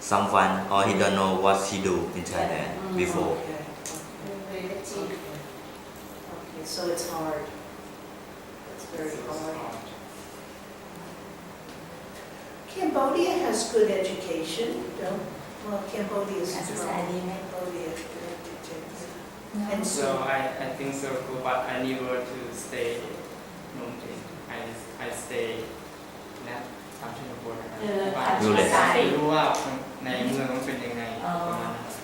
someone or he don't know what he do in Thailand before. Okay, so it's hard. It's very hard. Cambodia has good education, don't? Well, Cambodia is Society. Cambodia. And So I think so cool, but I never to stay Phnom Penh. I stay นะตามที่เราบอกนะครับว่า รู้เลย ไม่รู้ว่าในเมืองมันเป็นยังไงประมาณนั้นครับ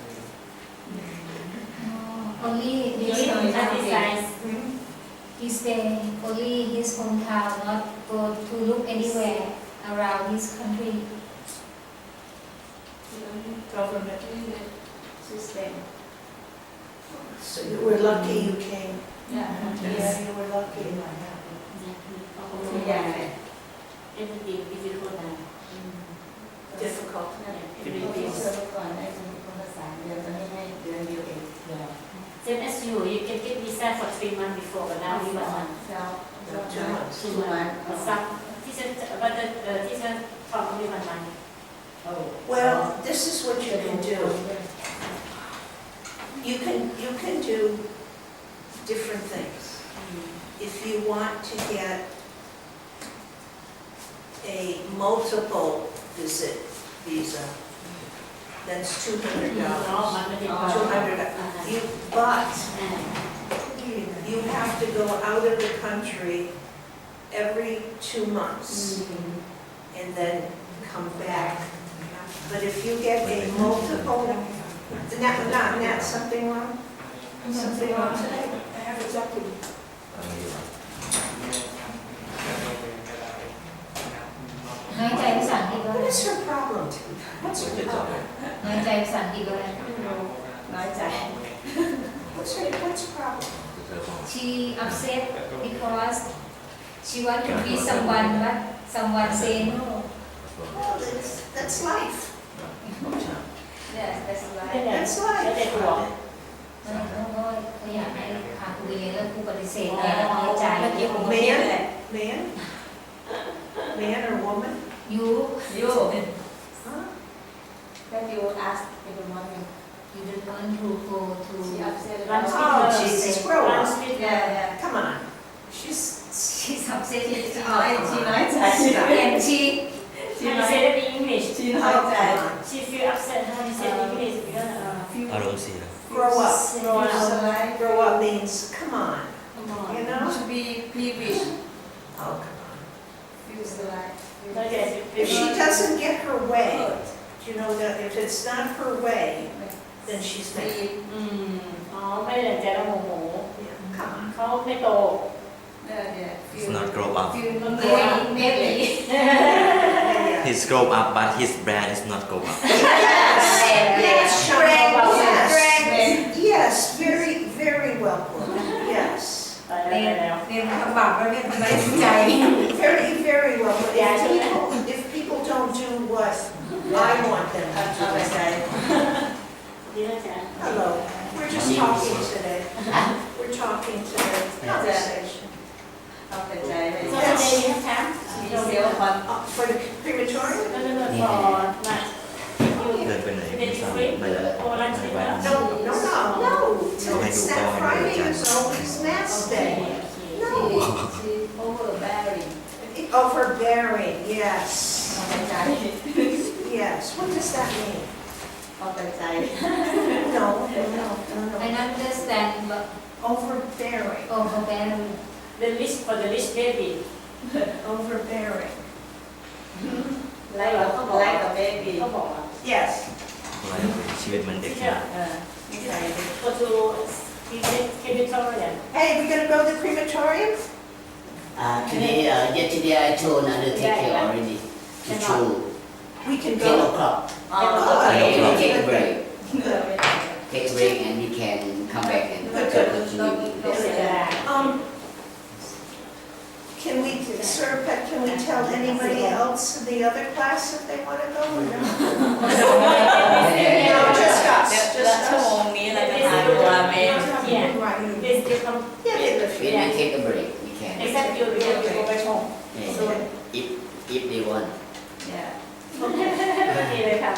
Only his hometown. He stay only his hometown, not go to look anywhere around his country. government system. So you were lucky you came. Yeah. Yeah, you were lucky. Everything difficult now. Difficult. Everything. ก่อนได้จะมีคนประสานเดือนตอนนี้ให้เดือนเดียวเอง Same as you can get visa for 3 months before, but now you want 2 months. 2 months. Some teacher, but the teacher taught only 1 month. Well, this is what you can do. You can do different things. If you want to get a multiple visit visa, that's $200. But you have to go out of the country every 2 months and then come back. But if you get a multiple, not something wrong? Something wrong today? I have exactly. Nói cho em sẵn đi What con. is her problem? What's her problem? Nói cho em sẵn đi con. Nói chạy. What's her problem? She upset because she want to be someone, but someone say no. Well, that's life. Yes, that's right. That's life. เขาอยากให้พาคุยแล้วครูปฏิเสธแกก็น้อยใจ Man or woman? You You. Huh? That you ask every morning. you don't want to go to She upset Oh, about Jesus, grow up. Yeah. Come on. She's she's upset She nói chạy. and she She How you nói say that in English? She nói chạy. She feel upset. How you say it in English? Because feel I don't see that. grow up. Grow up. Grow up means come on. come on. You know? To be peevish. Oh, come on. Feels like. Like that. If she doesn't get her way, you know that if it's not her way, then she's mad. อ๋อไม่ได้ใจเราโมโห Yeah, come on. เขาไม่โต It's not grow up. maybe Yeah. He's grow up, but his brand is not grow up. Yes, Frank, yes. Yes, very, very well put. Yes. ไปแล้ว เรียนคำบอกแล้วเรียนทำไมใจ Very, very well put. Yeah, sure. If people don't do what I want them to do. ดีแล้วจ้ะ Hello, we're just talking today. We're talking today. Conversation. เอาแต่ใจไป So today you have time? มีเซลล์คอน For the crematorium? No, for lunch. เดินไปไหนไม่ทราบไม่ได้ไม่ไป No, no, no, no. It's that Friday is always Mass Day. No. overbearing Overbearing, yes. เอาแต่ใจ Yes, what does that mean? เอาแต่ใจ No, no, I no. understand but Overbearing, overbearing The list for the list baby. overbearing. ไล่กับไล่กับเบบี้ เขาบอกว่า Yes. อะไรชีวิตมันเด็ก ที่จะ นิสัย go to crematorium. Hey, we gonna go to the crematorium? Today, yesterday I told another take care already to show We can 10 go. o'clock. อ๋อ Okay, we take a break. เออ Take a break and we can come back and go to Um, can we, Sir Pet, can we tell anybody else in the other class if they wanna go or no? No, just us, เดี๋ยว just ชั่วโม us. งนี้เราจะพาดูราเมน This you come Yeah, they live We here. can take a break. We can. except you go back home. Yeah. If they want. เนี่ย ดีเลยค่ะ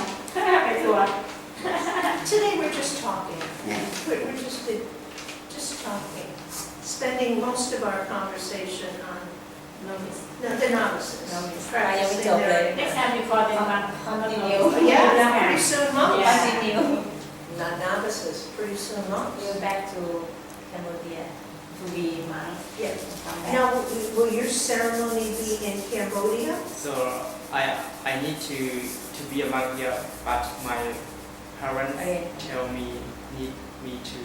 Today, we're just talking. Yeah. We're just talking, spending most of our conversation on Notice. the novices. Novice. Practicingยังไม่จบเลย their- Next time we call them back. Continue. Yeah, pretty soon monks. Yeah. Continue. Not novices, pretty soon monks. Go back to Cambodia to be monks. Yeah. Come back. Now, will your ceremony be in Cambodia? So I need to be a monk here, but my parents Okay. tell me need me to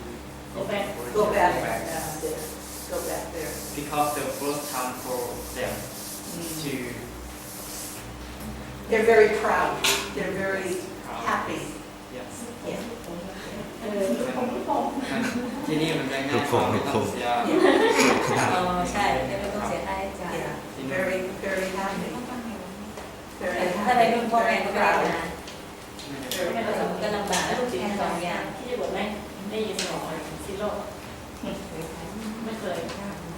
Go back. Go back back. there. Go back there. because the first time for them to They're very proud. They're very happy. yes Yeah. ที่นี่มันจะง่ายกว่าไม่ต้องเสีย อ๋อใช่ไม่ต้องเสียค่าใช้จ่าย Yeah. Very, very happy. แต่ Very ถ้าไป happy. รุ่นพ่อแม่ก็ไม่ได้ Very นะ proud. ไม่ผสมก็ลำบากแล้วแค่สองอย่าง ที่จะบวชไหมได้ยินสมองซิโร่ไม่เคย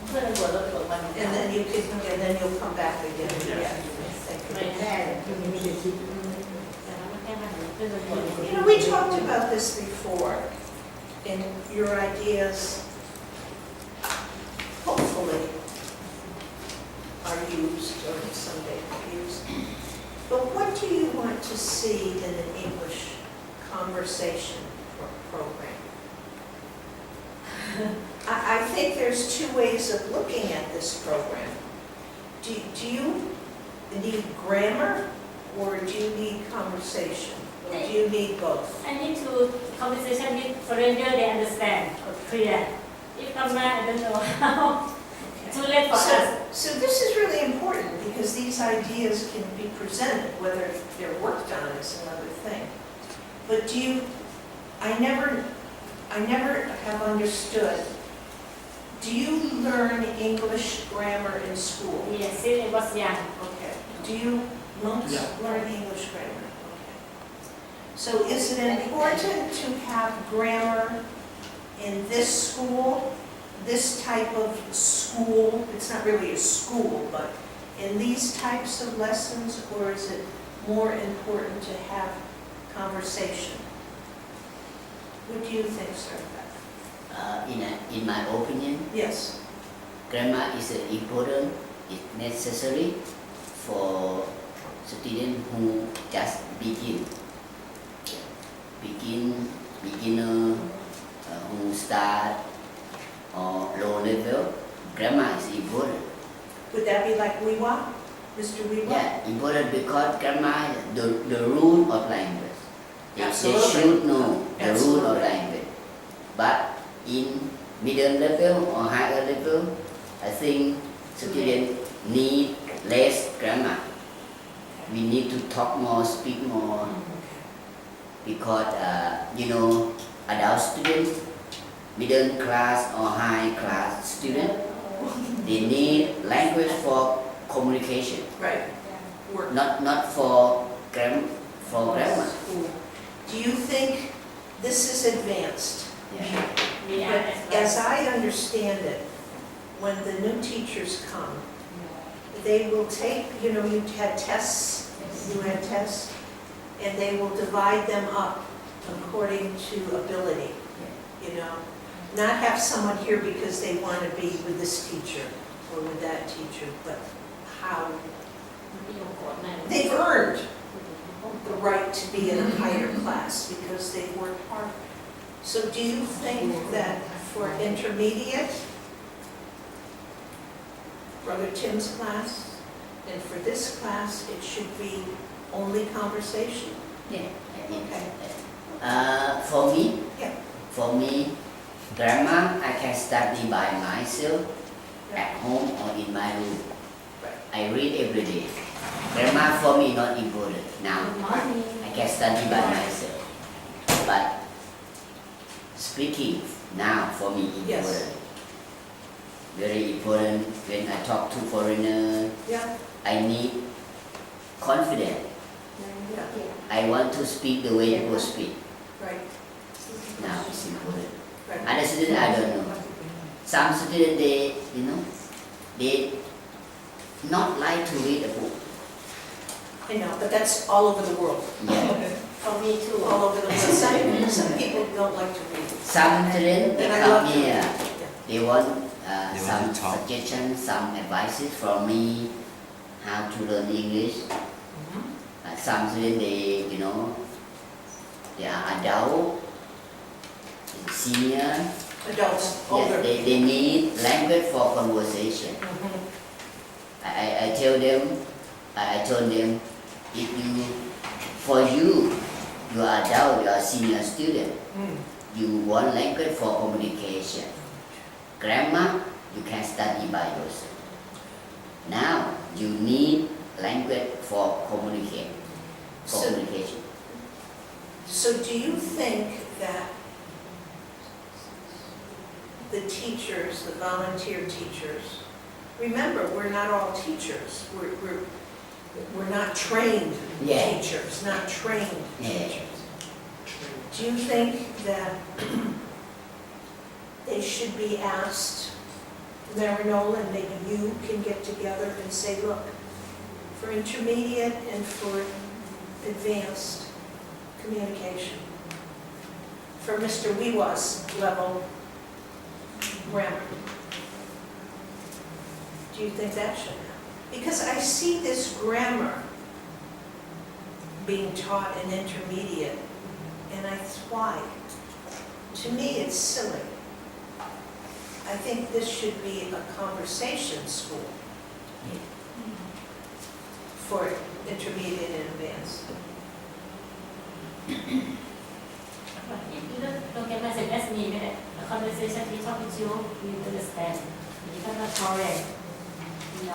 เพื่อนบวชแล้วบวชวัน And then you'll come back again. Yeah. Thank ไม่ you. แน่แต่ว่าแค่มาเพื่อนบวช You know, we talked about this before, and your ideas, hopefully, are used or someday used. But what do you want to see in an English conversation program? I think there's two ways of looking at this program. Do you need grammar, or do you need conversation? Or do you need both? I need to conversation with foreigner they understand or clear. If Kamma, I don't know how. Too late for us. So this is really important because these ideas can be presented, whether they're worked on is another thing. But I never have understood, do you learn English grammar in school? Yes, since I was young. Okay. Do you monks Yeah. learn English grammar? Okay. So is it important to have grammar in this school, this type of school? It's not really a school, but in these types of lessons, or is it more important to have conversation? What do you think, sir? In my opinion, Yes. grammar is important, it's necessary for students who just beginner who start or low level. Grammar is important. Would that be like Wiwa, Mr. Wiwa? Yeah, important because grammar is the rule of language. They Absolutely. should know the rule of Absolutely. language. But in middle level or higher level, I think students need less grammar. We need to talk more, speak more, because adult students, middle class or high class students, they need language for communication, Right. Work. not for grammar. Do you think this is advanced? Yeah. We But are as I understand it, when the new teachers come, they will take, you had tests, and they will divide them up according to ability, Not have someone here because they want to be with this teacher or with that teacher, but how they've earned the right to be in a higher class because they've worked hard. So do you think that for intermediate, Brother Tim's class, and for this class, it should be only conversation? Yeah, I think. Okay. For me, Yeah. grammar I can study by myself at home or in my room. Right. I read every day. Grammar for me not important now. I can study by myself. But speaking now for me important. Very important when I talk to foreigner. Yeah. I need confidence. Yeah. I want to speak the way you speak. Right. Now it's important. Right. Other students I don't know. Some students they not like to read a book. I know, but that's all over the world. Yeah. All Me too. all over the place. Some people don't like to read. Some students And I come love to here, read. they want They want some to talk. suggestions, some advices from me how to learn English. Some students they are adult, senior. Adults, older. Yes, they need language for conversation. Mhm. I tell them, I told them, if for you are adult, you are senior student, Mm. you want language for communication. Grammar, you can study by yourself. Now, you need language for communication. So do you think that the teachers, the volunteer teachers, remember, we're not all teachers. We're not trained Yeah. teachers, not trained Yeah. teachers. Do you think that they should be asked, Marinola, and maybe you can get together and say, look, for intermediate and for advanced communication, for Mr. Wiwa's level grammar, do you think that should happen? Because I see this grammar being taught in intermediate, and why? To me, it's silly. I think this should be a conversation school for intermediate and advanced. Look at message as needed. The conversation we talk with you, you understand. You cannot correct.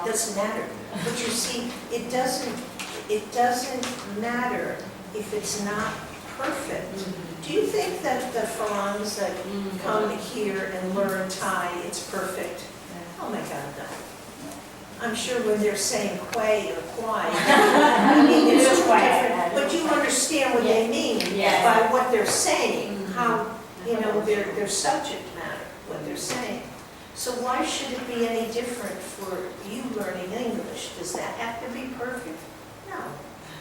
Doesn't matter. But you see, it doesn't matter if it's not perfect. Do you think that the Farans that come here and learn Thai, it's perfect? Oh my God, no. I'm sure when they're saying quay or quai, I mean, it's just different, but you understand what they mean Yes. by what they're saying, how, their subject matter, what they're saying. So why should it be any different for you learning English? Does that have to be perfect? No.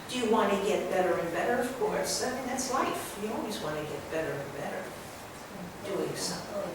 Do you want to get better and better? Of course. I mean, that's life. You always want to get better and better doing something.